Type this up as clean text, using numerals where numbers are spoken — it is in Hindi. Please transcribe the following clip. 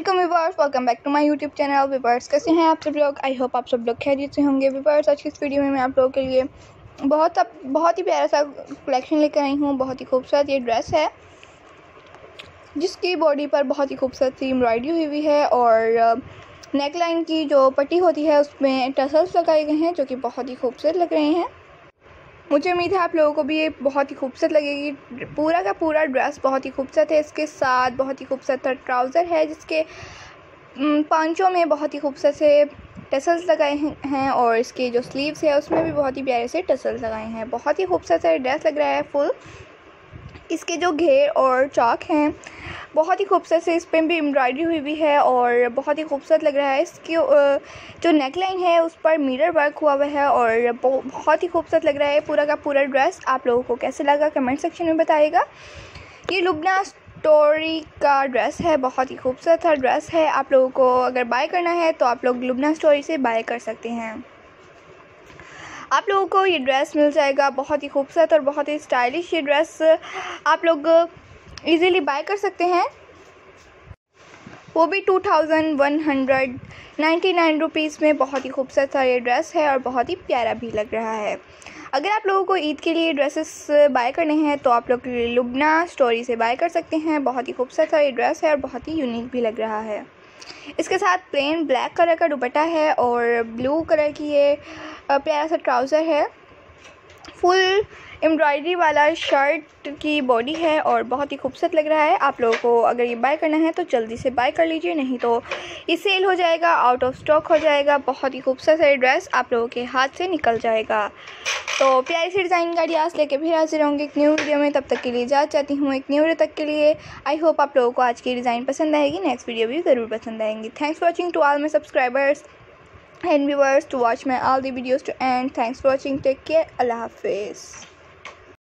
Welcome viewers, welcome back to my YouTube channel. Viewers कैसे हैं आप सब लोग? आई होप आप सब लोग खैरियत से होंगे। व्यूअर्स आज की इस वीडियो में मैं आप लोगों के लिए बहुत ही प्यारा सा कलेक्शन लेकर आई हूँ। बहुत ही खूबसूरत ये ड्रेस है जिसकी बॉडी पर बहुत ही खूबसूरत सी एम्ब्रॉयडरी हुई हुई है और नेक लाइन की जो पट्टी होती है उसमें टसल्स लगाए गए हैं जो कि बहुत ही खूबसूरत लग रहे हैं। मुझे उम्मीद है आप लोगों को भी ये बहुत ही खूबसूरत लगेगी। पूरा का पूरा ड्रेस बहुत ही खूबसूरत है। इसके साथ बहुत ही खूबसूरत ट्राउज़र है जिसके पांचों में बहुत ही खूबसूरत से टसल्स लगाए हैं और इसके जो स्लीव्स है उसमें भी बहुत ही प्यारे से टसल्स लगाए हैं। बहुत ही खूबसूरत सा ड्रेस लग रहा है फुल। इसके जो घेर और चौक हैं बहुत ही खूबसूरत से, इस पर भी एम्ब्रॉयडरी हुई हुई है और बहुत ही खूबसूरत लग रहा है। इसकी जो नेक लाइन है उस पर मिरर वर्क हुआ हुआ है और बहुत ही खूबसूरत लग रहा है पूरा का पूरा ड्रेस। आप लोगों को कैसे लगा कमेंट सेक्शन में बताइएगा। ये लुबना स्टोरी का ड्रेस है, बहुत ही खूबसूरत सा ड्रेस है। आप लोगों को अगर बाय करना है तो आप लोग लुबना स्टोरी से बाय कर सकते हैं। आप लोगों को ये ड्रेस मिल जाएगा। बहुत ही खूबसूरत और बहुत ही स्टाइलिश ये ड्रेस आप लोग इजीली बाय कर सकते हैं, वो भी 2199 रुपीज़ में। बहुत ही खूबसूरत सा ये ड्रेस है और बहुत ही प्यारा भी लग रहा है। अगर आप लोगों को ईद के लिए ड्रेसेस बाय करने हैं तो आप लोग लुबना स्टोरी से बाय कर सकते हैं। बहुत ही खूबसूरत सा ये ड्रेस है और बहुत ही यूनिक भी लग रहा है। इसके साथ प्लेन ब्लैक कलर का दुपट्टा है और ब्लू कलर की ये प्यारा सा ट्राउज़र है। फुल एम्ब्रॉयडरी वाला शर्ट की बॉडी है और बहुत ही खूबसूरत लग रहा है। आप लोगों को अगर ये बाय करना है तो जल्दी से बाय कर लीजिए, नहीं तो ये सेल हो जाएगा, आउट ऑफ स्टॉक हो जाएगा। बहुत ही खूबसूरत है ड्रेस, आप लोगों के हाथ से निकल जाएगा। तो प्यारी सी डिज़ाइन का आइडियाज़ लेके फिर हाजिर होंगे एक न्यू वीडियो में। तब तक के लिए इजाज़त चाहती हूँ एक न्यू वीडियो तक के लिए। आई होप आप लोगों को आज की डिज़ाइन पसंद आएगी, नेक्स्ट वीडियो भी ज़रूर पसंद आएंगी। Thanks for watching to all my subscribers and viewers to watch my all the videos to end. Thanks for watching. Take care. Allah Hafiz.